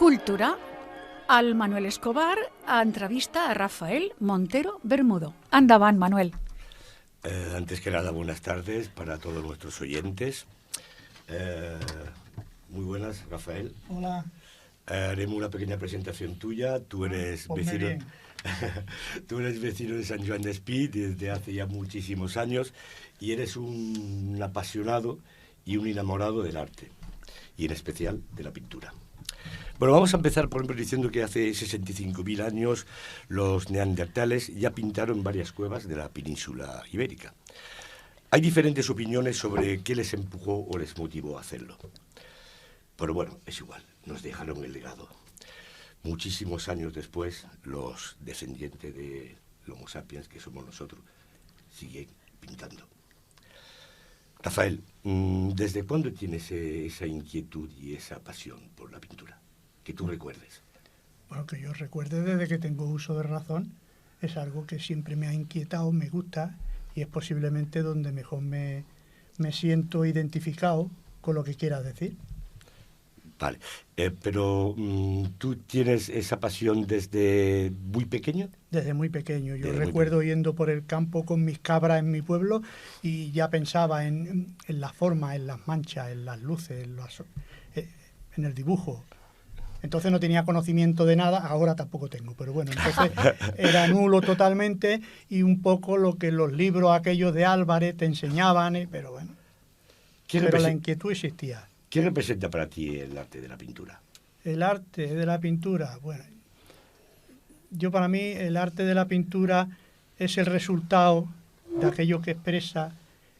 Cultura. El Manuel Escobar entrevista a Rafael Montero Bermudo. Endavant, Manuel. Antes que nada, buenas tardes para todos nuestros oyentes. Muy buenas, Rafael. Hola. Haremos una pequeña presentación tuya. Tú eres vecino. Tú eres vecino de San Joan Despí desde hace ya muchísimos años y eres un apasionado y un enamorado del arte, y en especial de la pintura. Bueno, vamos a empezar, por ejemplo, diciendo que hace 65.000 años los neandertales ya pintaron varias cuevas de la península ibérica. Hay diferentes opiniones sobre qué les empujó o les motivó a hacerlo. Pero bueno, es igual, nos dejaron el legado. Muchísimos años después, los descendientes de Homo sapiens, que somos nosotros, siguen pintando. Rafael, ¿desde cuándo tienes esa inquietud y esa pasión por la pintura? Que tú recuerdes. Bueno, que yo recuerde desde que tengo uso de razón. Es algo que siempre me ha inquietado, me gusta, y es posiblemente donde mejor me siento identificado con lo que quieras decir. Vale, pero ¿tú tienes esa pasión desde muy pequeño? Desde muy pequeño. Yo recuerdo yendo por el campo con mis cabras en mi pueblo y ya pensaba en las formas, en las manchas, en las luces, en el dibujo. Entonces no tenía conocimiento de nada, ahora tampoco tengo, pero bueno, entonces era nulo totalmente y un poco lo que los libros aquellos de Álvarez te enseñaban, pero bueno, pero la inquietud existía. ¿Qué representa para ti el arte de la pintura? El arte de la pintura, bueno, para mí el arte de la pintura es el resultado de aquello que expresa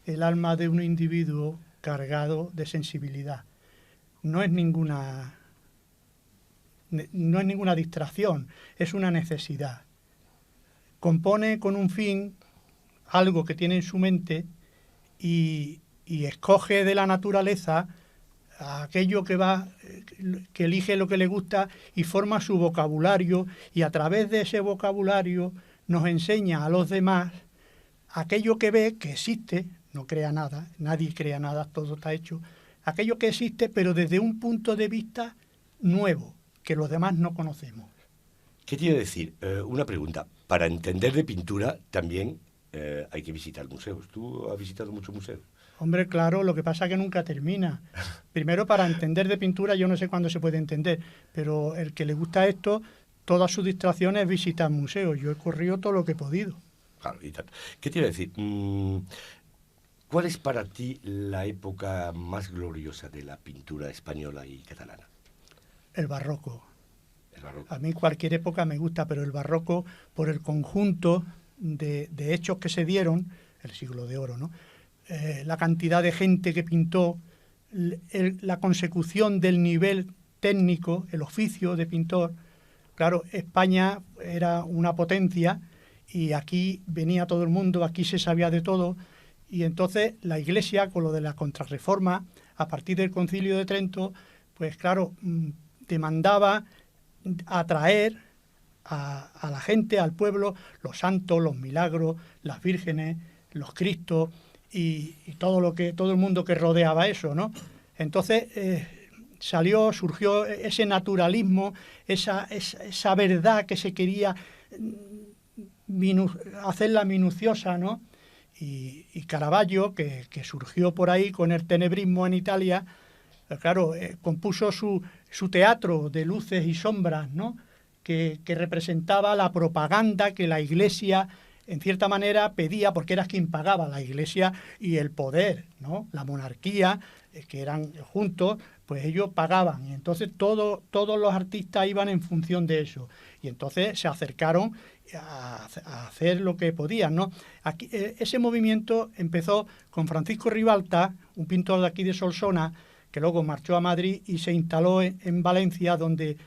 el alma de un individuo cargado de sensibilidad. No es ninguna distracción, es una necesidad. Compone con un fin algo que tiene en su mente y escoge de la naturaleza aquello que elige lo que le gusta y forma su vocabulario, y a través de ese vocabulario nos enseña a los demás aquello que ve que existe, no crea nada, nadie crea nada, todo está hecho, aquello que existe pero desde un punto de vista nuevo, que los demás no conocemos. ¿Qué quiere decir? Una pregunta. Para entender de pintura también hay que visitar museos. ¿Tú has visitado muchos museos? Hombre, claro, lo que pasa es que nunca termina. Primero, para entender de pintura, yo no sé cuándo se puede entender, pero el que le gusta esto, todas sus distracciones es visitar museos. Yo he corrido todo lo que he podido. Claro, y tanto. ¿Qué quiere decir? ¿Cuál es para ti la época más gloriosa de la pintura española y catalana? El barroco. El barroco. A mí cualquier época me gusta, pero el barroco, por el conjunto de hechos que se dieron, el siglo de oro, ¿no? La cantidad de gente que pintó, la consecución del nivel técnico, el oficio de pintor. Claro, España era una potencia y aquí venía todo el mundo, aquí se sabía de todo, y entonces la Iglesia, con lo de la Contrarreforma, a partir del Concilio de Trento, pues claro, demandaba atraer a la gente, al pueblo, los santos, los milagros, las vírgenes, los cristos y todo el mundo que rodeaba eso, ¿no? Entonces surgió ese naturalismo, esa verdad que se quería hacerla minuciosa, ¿no? Y Caravaggio, que surgió por ahí con el tenebrismo en Italia, claro, compuso su teatro de luces y sombras, ¿no? Que representaba la propaganda que la Iglesia, en cierta manera, pedía, porque era quien pagaba, la Iglesia y el poder, ¿no? La monarquía, que eran juntos, pues ellos pagaban. Y entonces todos los artistas iban en función de eso. Y entonces se acercaron a hacer lo que podían, ¿no? Aquí, ese movimiento empezó con Francisco Ribalta, un pintor de aquí de Solsona, que luego marchó a Madrid y se instaló en Valencia, donde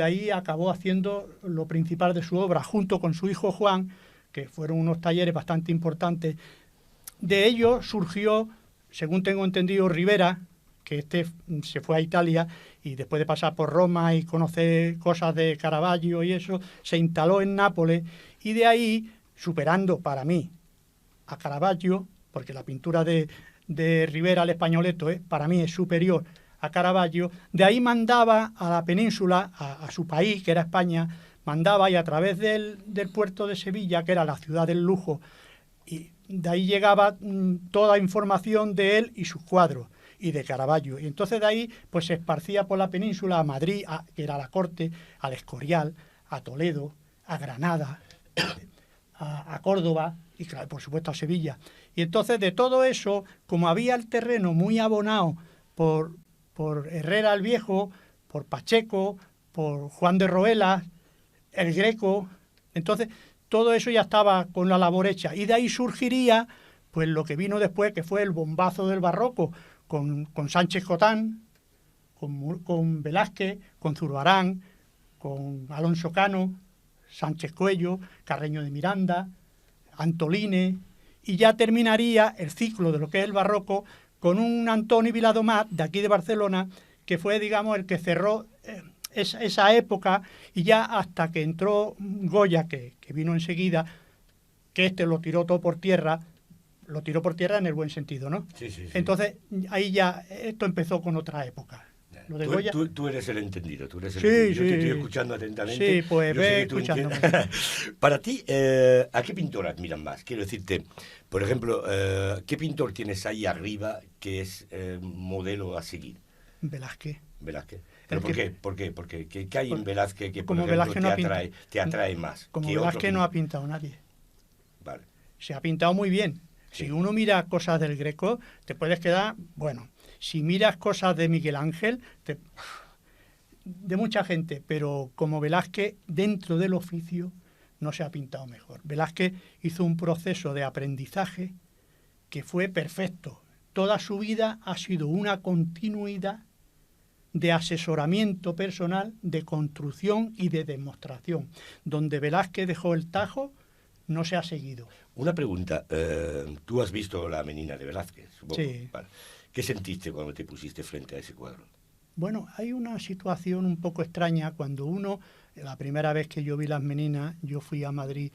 ahí acabó haciendo lo principal de su obra, junto con su hijo Juan, que fueron unos talleres bastante importantes. De ello surgió, según tengo entendido, Rivera, que se fue a Italia y después de pasar por Roma y conocer cosas de Caravaggio y eso, se instaló en Nápoles, y de ahí, superando para mí a Caravaggio, porque la pintura de Rivera al Españoleto para mí es superior a Caravaggio, de ahí mandaba a la península, a su país, que era España, mandaba y a través del puerto de Sevilla, que era la ciudad del lujo, y de ahí llegaba toda información de él y sus cuadros, y de Caravaggio. Y entonces de ahí pues se esparcía por la península, a Madrid, que era la corte, al Escorial, a Toledo, a Granada, a Córdoba y, claro, por supuesto, a Sevilla. Y entonces de todo eso, como había el terreno muy abonado por Herrera el Viejo, por Pacheco, por Juan de Roelas, el Greco, entonces todo eso ya estaba con la labor hecha. Y de ahí surgiría pues lo que vino después, que fue el bombazo del barroco, con Sánchez Cotán, con Velázquez, con Zurbarán, con Alonso Cano, Sánchez Cuello, Carreño de Miranda, Antoline, y ya terminaría el ciclo de lo que es el barroco con un Antoni Viladomat, de aquí de Barcelona, que fue, digamos, el que cerró esa época, y ya hasta que entró Goya, que vino enseguida, que lo tiró todo por tierra, lo tiró por tierra en el buen sentido, ¿no? Sí, sí, sí. Entonces, ahí ya esto empezó con otra época. Lo de Goya... Tú eres el entendido, tú eres el Sí, entendido. Yo sí. te estoy escuchando atentamente. Sí, pues Yo sé ve que tú escuchándome. Para ti, ¿a qué pintor admiran más? Quiero decirte, por ejemplo, ¿qué pintor tienes ahí arriba que es modelo a seguir? Velázquez. Velázquez. ¿Pero por qué? ¿Por qué? Porque ¿qué hay en Velázquez que, por Como ejemplo, Velázquez te atrae más? Como que otro Velázquez no pintor? ha pintado nadie. Vale. Se ha pintado muy bien. Sí. Si uno mira cosas del Greco, te puedes quedar... Bueno, si miras cosas de Miguel Ángel, de mucha gente, pero como Velázquez, dentro del oficio, no se ha pintado mejor. Velázquez hizo un proceso de aprendizaje que fue perfecto. Toda su vida ha sido una continuidad de asesoramiento personal, de construcción y de demostración. Donde Velázquez dejó el tajo, no se ha seguido. Una pregunta. Tú has visto La Menina de Velázquez, supongo. Sí. Vale. ¿Qué sentiste cuando te pusiste frente a ese cuadro? Bueno, hay una situación un poco extraña cuando la primera vez que yo vi Las Meninas, yo fui a Madrid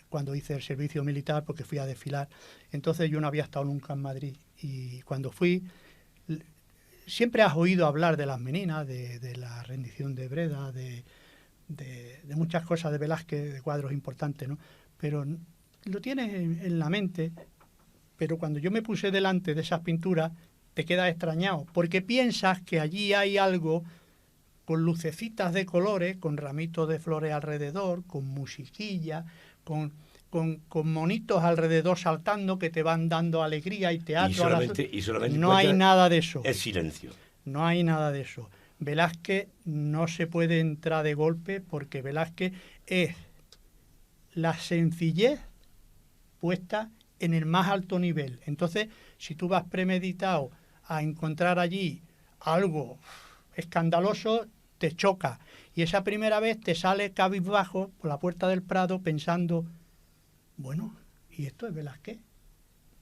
cuando hice el servicio militar porque fui a desfilar. Entonces yo no había estado nunca en Madrid y cuando fui, siempre has oído hablar de Las Meninas, de la rendición de Breda, de muchas cosas de Velázquez, de cuadros importantes, ¿no? Pero lo tienes en la mente, pero cuando yo me puse delante de esas pinturas, te quedas extrañado, porque piensas que allí hay algo con lucecitas de colores, con ramitos de flores alrededor, con musiquilla, con monitos alrededor saltando que te van dando alegría y teatro. Y solamente no hay nada de eso. Es silencio. No hay nada de eso. Velázquez no se puede entrar de golpe porque Velázquez es la sencillez puesta en el más alto nivel. Entonces, si tú vas premeditado a encontrar allí algo escandaloso, te choca. Y esa primera vez te sale cabizbajo por la puerta del Prado pensando, bueno, ¿y esto es Velázquez?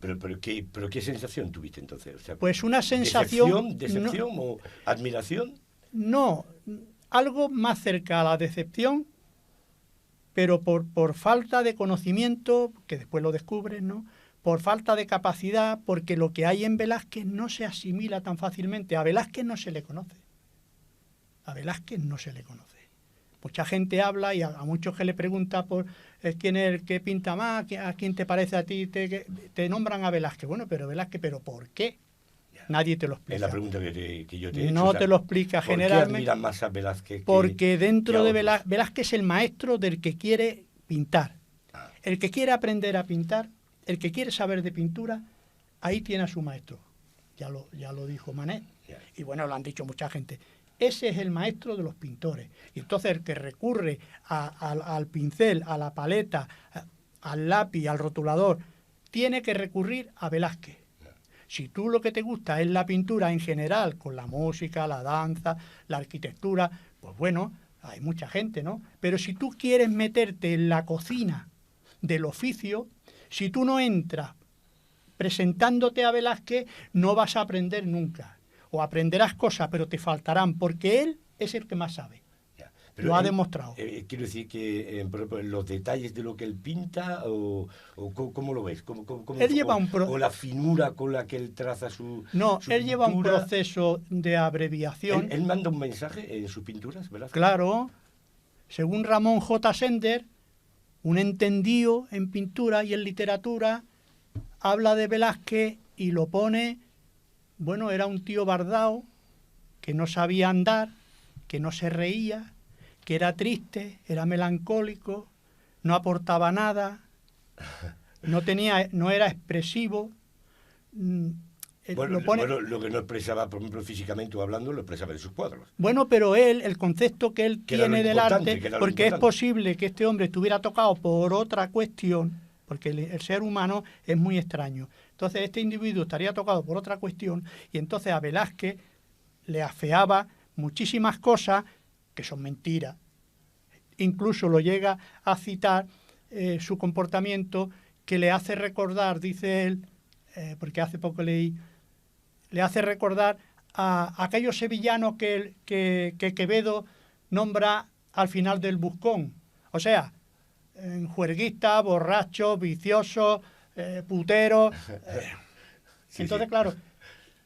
¿Pero qué sensación tuviste entonces? O sea, Pues una sensación... ¿Decepción o admiración? No, algo más cerca a la decepción, pero por falta de conocimiento, que después lo descubres, ¿no? Por falta de capacidad, porque lo que hay en Velázquez no se asimila tan fácilmente. A Velázquez no se le conoce. A Velázquez no se le conoce. Mucha gente habla y a muchos que le pregunta por quién es el que pinta más, a quién te parece a ti, te nombran a Velázquez. Bueno, pero Velázquez, ¿pero por qué? Nadie te lo explica. Es la pregunta que yo te he hecho. No te lo explica generalmente. ¿Por qué admiran más a Velázquez? Porque dentro de Velázquez es el maestro del que quiere pintar. El que quiere aprender a pintar, el que quiere saber de pintura, ahí tiene a su maestro. Ya lo dijo Manet. Y bueno, lo han dicho mucha gente. Ese es el maestro de los pintores. Y entonces el que recurre al pincel, a la paleta, al lápiz, al rotulador, tiene que recurrir a Velázquez. Si tú lo que te gusta es la pintura en general, con la música, la danza, la arquitectura, pues bueno, hay mucha gente, ¿no? Pero si tú quieres meterte en la cocina del oficio, si tú no entras presentándote a Velázquez, no vas a aprender nunca. O aprenderás cosas, pero te faltarán, porque él es el que más sabe. Lo ha demostrado. Quiero decir que, por ejemplo, los detalles de lo que él pinta, ¿cómo lo ves? Él lleva o la finura con la que él traza su él lleva un pintura. proceso de abreviación. Él manda un mensaje en sus pinturas, ¿verdad? Claro, según Ramón J. Sender, un entendido en pintura y en literatura, habla de Velázquez y lo pone, bueno, era un tío bardao, que no sabía andar, que no se reía, que era triste, era melancólico, no aportaba nada, no era expresivo. Bueno, lo que no expresaba, por ejemplo, físicamente o hablando, lo expresaba en sus cuadros. Bueno, pero el concepto que él tiene del arte, porque es importante. posible que este hombre estuviera tocado por otra cuestión, porque el ser humano es muy extraño. Entonces este individuo estaría tocado por otra cuestión y entonces a Velázquez le afeaba muchísimas cosas que son mentiras. Incluso lo llega a citar su comportamiento, que le hace recordar, dice él, porque hace poco leí, le hace recordar a aquellos sevillanos que Quevedo nombra al final del Buscón. O sea, juerguistas, borrachos, viciosos, puteros. Sí, Entonces, sí. claro,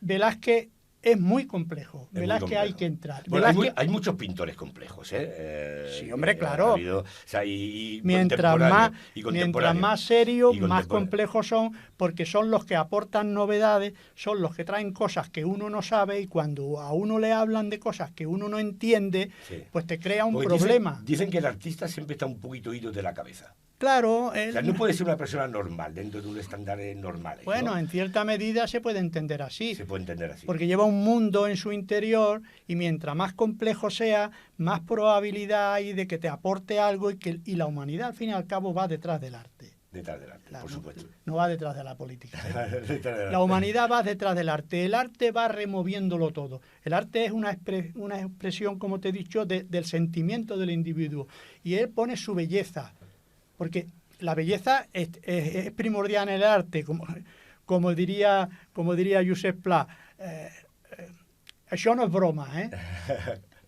Velázquez es muy complejo. Es muy Velázquez complejo. hay que entrar. Bueno, Velázquez, hay muchos pintores complejos, ¿eh? Sí, hombre, claro. Ha habido, o sea, y mientras contemporáneos. más serios, Y más contemporáneos. complejos son, porque son los que aportan novedades, son los que traen cosas que uno no sabe y cuando a uno le hablan de cosas que uno no entiende, Sí. pues te crea un Porque problema. Dicen que el artista siempre está un poquito ido de la cabeza. Claro, O sea, no puede ser una persona normal dentro de un estándar normal. bueno, ¿no? en cierta medida se puede entender así. Se puede entender así. Porque lleva un mundo en su interior y mientras más complejo sea, más probabilidad hay de que te aporte algo y la humanidad al fin y al cabo va detrás del arte. Detrás del arte, Claro, por supuesto. No va detrás de la política. Detrás del arte. La humanidad va detrás del arte. El arte va removiéndolo todo. El arte es una expresión, como te he dicho, del sentimiento del individuo. Y él pone su belleza. Porque la belleza es primordial en el arte, como diría Josep Pla. Eso no es broma, ¿eh?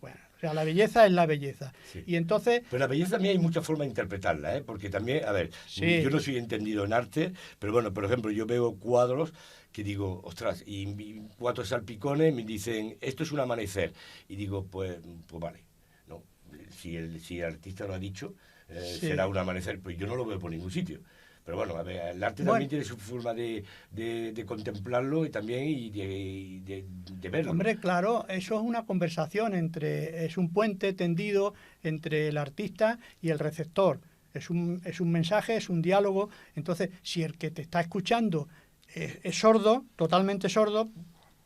Bueno, o sea, la belleza es la belleza. Sí. Y entonces... Pero la belleza también hay muchas formas de interpretarla, ¿eh? Porque también, a ver, Sí. yo no soy entendido en arte, pero bueno, por ejemplo, yo veo cuadros que digo, ostras, y 4 salpicones me dicen, esto es un amanecer. Y digo, pues vale, no, si el artista lo ha dicho, Sí. será un amanecer, pues yo no lo veo por ningún sitio. Pero bueno, a ver, el arte Bueno. también tiene su forma de contemplarlo y también de verlo. Hombre, claro, eso es una conversación es un puente tendido entre el artista y el receptor. Es un mensaje, es un diálogo. Entonces, si el que te está escuchando es sordo, totalmente sordo,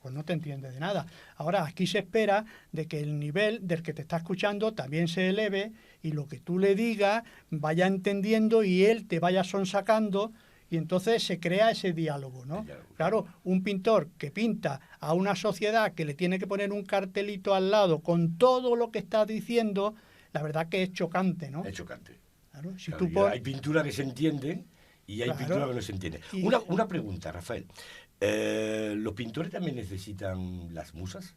pues no te entiende de nada. Ahora, aquí se espera de que el nivel del que te está escuchando también se eleve y lo que tú le digas vaya entendiendo y él te vaya sonsacando y entonces se crea ese diálogo, ¿no? Claro, un pintor que pinta a una sociedad que le tiene que poner un cartelito al lado con todo lo que está diciendo, la verdad que es chocante, ¿no? Es chocante. Claro, si Claro, tú hay pintura que se entiende y hay Claro. pintura que no se entiende. Y- Una pregunta, Rafael. ¿Los pintores también necesitan las musas?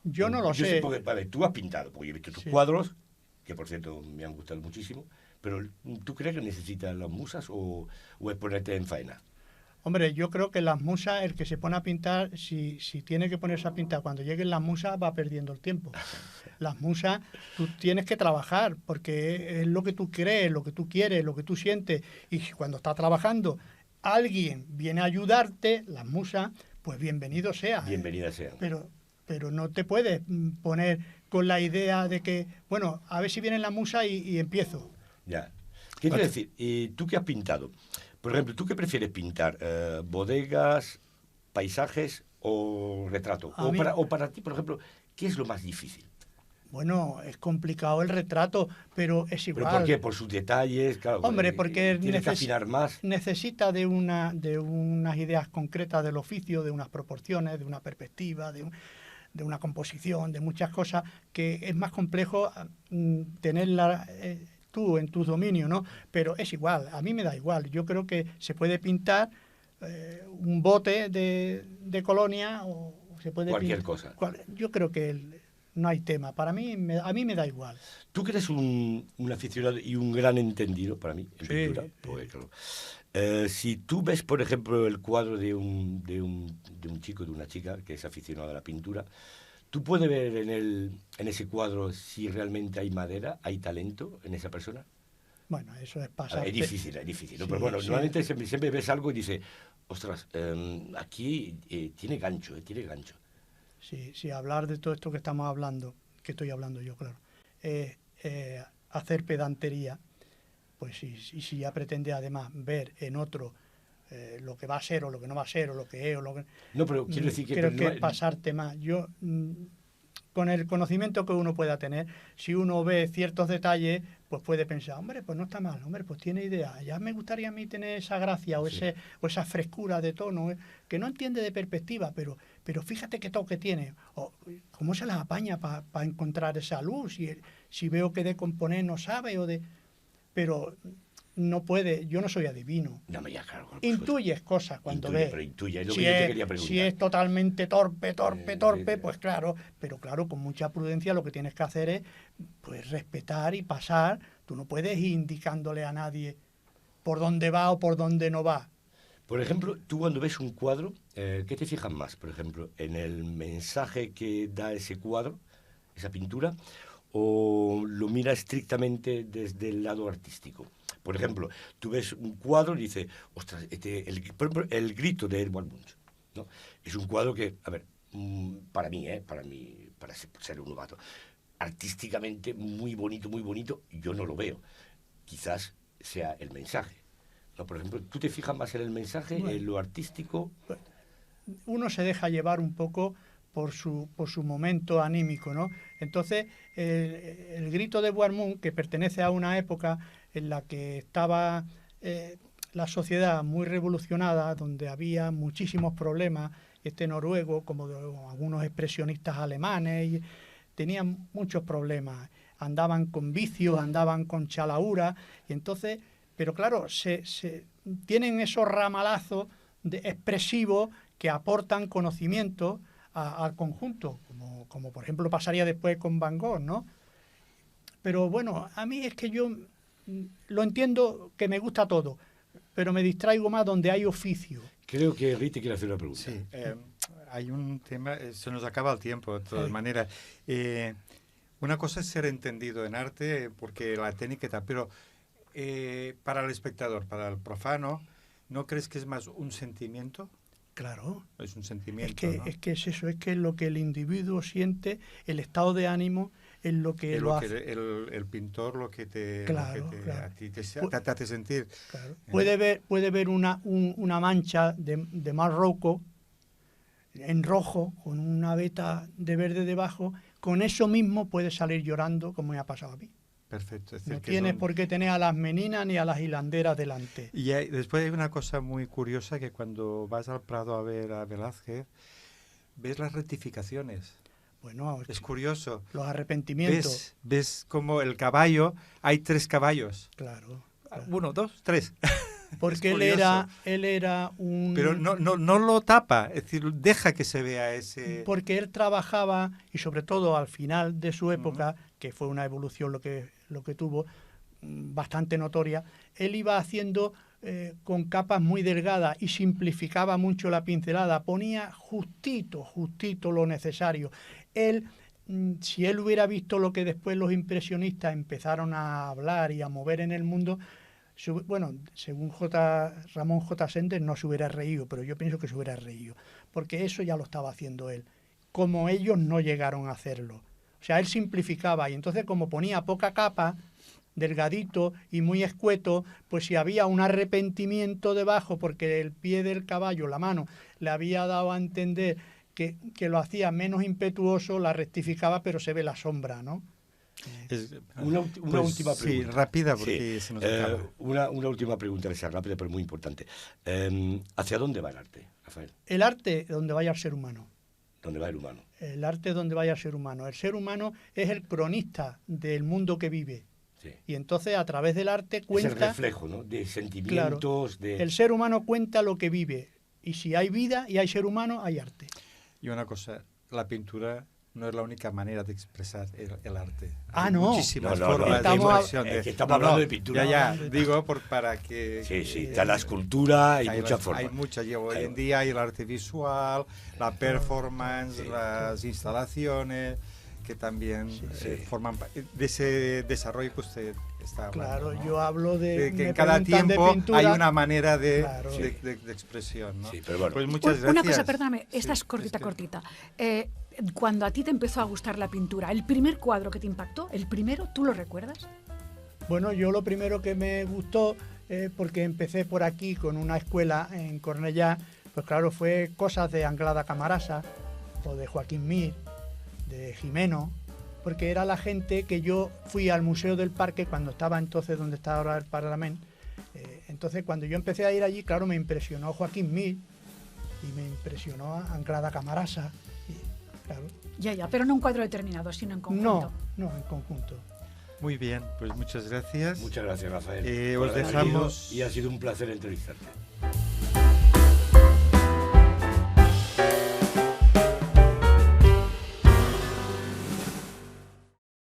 yo no lo sé. Porque, vale, tú has pintado, porque yo he visto tus Sí. cuadros, que por cierto me han gustado muchísimo, pero ¿tú crees que necesitas las musas o es ponerte en faena? Hombre, yo creo que las musas, el que se pone a pintar, si tiene que ponerse a pintar, cuando lleguen las musas va perdiendo el tiempo. Las musas, tú tienes que trabajar, porque es lo que tú crees, lo que tú quieres, lo que tú sientes. Y si cuando estás trabajando alguien viene a ayudarte, las musas, pues bienvenido sea. Bienvenida sea. Pero no te puedes poner con la idea de que, bueno, a ver si viene la musa y empiezo. Ya. ¿Qué quiero decir? ¿Tú qué has pintado? Por ejemplo, ¿tú qué prefieres pintar? ¿Bodegas, paisajes o retrato? A mí- O para ti, por ejemplo, ¿qué es lo más difícil? Bueno, es complicado el retrato, pero es ¿Pero igual. por qué? ¿Por sus detalles? Claro, Hombre, porque tienes que afinar más. necesita de unas ideas concretas del oficio, de unas proporciones, de una perspectiva, de una composición, de muchas cosas, que es más complejo tenerla tú en tu dominio, ¿no? Pero es igual, a mí me da igual. Yo creo que se puede pintar un bote de colonia o se puede Cualquier pintar cosa. yo creo que no hay tema. Para mí, a mí me da igual. Tú que eres un aficionado y un gran entendido, para mí, en pintura, pues, claro. Si tú ves, por ejemplo, el cuadro de un chico, de una chica que es aficionado a la pintura, ¿tú puedes ver en ese cuadro si realmente hay madera, hay talento en esa persona? Bueno, eso es pasar. Es difícil, ¿no? Sí, Pero bueno, sí. normalmente siempre ves algo y dices, ostras, aquí tiene gancho, tiene gancho. Sí, hablar de todo esto que estamos hablando, que estoy hablando yo, claro, hacer pedantería, pues si ya pretende además ver en otro lo que va a ser o lo que no va a ser o lo que es o lo que... No, pero quiero decir que... Creo que es pasarte más. Yo, con el conocimiento que uno pueda tener, si uno ve ciertos detalles, pues puede pensar, hombre, pues no está mal, hombre, pues tiene idea. Ya me gustaría a mí tener esa gracia o, sí, o esa frescura de tono, que no entiende de perspectiva, pero fíjate qué toque tiene, o cómo se las apaña para encontrar esa luz, si veo que de componer no sabe, pero no puede, yo no soy adivino. No, ya, claro, Intuyes cosas cuando ves. Pero intuye, es lo que yo te quería preguntar. Si es totalmente torpe, sí. pues claro, pero claro, con mucha prudencia lo que tienes que hacer es pues respetar y pasar. Tú no puedes ir indicándole a nadie por dónde va o por dónde no va. Por ejemplo, tú cuando ves un cuadro, ¿qué te fijas más? Por ejemplo, ¿en el mensaje que da ese cuadro, esa pintura, o lo mira estrictamente desde el lado artístico? Por ejemplo, tú ves un cuadro y dices, ostras, por ejemplo, el grito de Edvard Munch, ¿no? Es un cuadro que, a ver, para mí, para ser un novato, artísticamente muy bonito, yo no lo veo. Quizás sea el mensaje. ¿No? Por ejemplo, ¿tú te fijas más en el mensaje, en lo artístico? Uno se deja llevar un poco por su momento anímico, ¿no? Entonces, el grito de Edvard Munch, que pertenece a una época en la que estaba la sociedad muy revolucionada, donde había muchísimos problemas, noruego, como de algunos expresionistas alemanes, y tenían muchos problemas, andaban con vicios, andaban con chalaura, y entonces, pero claro, tienen esos ramalazos expresivos que aportan conocimiento al conjunto, como por ejemplo pasaría después con Van Gogh, ¿no? Pero bueno, a mí es que yo lo entiendo, que me gusta todo, pero me distraigo más donde hay oficio. Creo que Rita quiere hacer una pregunta. Sí, hay un tema, se nos acaba el tiempo de todas maneras. Una cosa es ser entendido en arte, porque la técnica está, pero para el espectador, para el profano, ¿no crees que es más un sentimiento? Claro. Es un sentimiento, ¿no? Es que es eso, es que es lo que el individuo siente, el estado de ánimo, es lo que lo hace. El pintor lo que te, claro. a ti te hace sentir. Claro. Puede ver una mancha de Marroco en rojo, con una veta de verde debajo, con eso mismo puede salir llorando, como me ha pasado a mí. Perfecto. Es decir, no tienes por qué tener a las meninas ni a las hilanderas delante. Y después hay una cosa muy curiosa, que cuando vas al Prado a ver a Velázquez, ves las rectificaciones. Bueno, es curioso. Los arrepentimientos. Ves como el caballo, hay 3 caballos. Claro. 1, 2, 3. Porque él era un... Pero no lo tapa, es decir, deja que se vea ese... Porque él trabajaba, y sobre todo al final de su época, que fue una evolución lo que tuvo, bastante notoria, él iba haciendo con capas muy delgadas y simplificaba mucho la pincelada, ponía justito lo necesario. Si él hubiera visto lo que después los impresionistas empezaron a hablar y a mover en el mundo, bueno, según Ramón J. Sender no se hubiera reído, pero yo pienso que se hubiera reído, porque eso ya lo estaba haciendo él, como ellos no llegaron a hacerlo. O sea, él simplificaba, y entonces como ponía poca capa, delgadito y muy escueto, pues si había un arrepentimiento debajo porque el pie del caballo, la mano, le había dado a entender que lo hacía menos impetuoso, la rectificaba, pero se ve la sombra, ¿no? Una última pregunta. Sí, rápida, porque se nos acaba. Una última pregunta, que sea rápida, pero muy importante. ¿Hacia dónde va el arte, Rafael? El arte, donde vaya el ser humano. ¿Dónde va el humano? El arte, donde vaya el ser humano. El ser humano es el cronista del mundo que vive. Sí. Y entonces, a través del arte, cuenta... Es el reflejo, ¿no? De sentimientos, claro, el ser humano cuenta lo que vive. Y si hay vida y hay ser humano, hay arte. Y una cosa, la pintura no es la única manera de expresar el arte. Ah, Hay no. muchísimas No, no, formas no. de expresión. Es que estamos hablando de pintura. Ya, digo, para que... Sí, sí, está la escultura, hay muchas Hay formas. muchas. Hoy en día hay el arte visual, la performance, Sí. las instalaciones, que también sí. forman de ese desarrollo que usted está hablando. Claro, ¿no? yo hablo de Que me en cada preguntan de tiempo pintura. hay una manera de, Claro. de expresión, ¿no? Sí, pero bueno. Pues muchas gracias. Una cosa, perdóname, esta Sí, es cortita, que- cortita. Cuando a ti te empezó a gustar la pintura, ¿el primer cuadro que te impactó, el primero, tú lo recuerdas? Bueno, yo lo primero que me gustó, porque empecé por aquí con una escuela en Cornellá, pues claro, fue cosas de Anglada Camarasa, o de Joaquín Mir, de Jimeno, porque era la gente que yo fui al Museo del Parque cuando estaba entonces donde está ahora el Parlamento. Entonces, cuando yo empecé a ir allí, claro, me impresionó Joaquín Mir y me impresionó Anglada Camarasa. Y, claro, Ya, pero no un cuadro determinado, sino en conjunto. no, en conjunto. Muy bien, pues muchas gracias. Muchas gracias, Rafael. Os por haber dejamos- venido y ha sido un placer entrevistarte.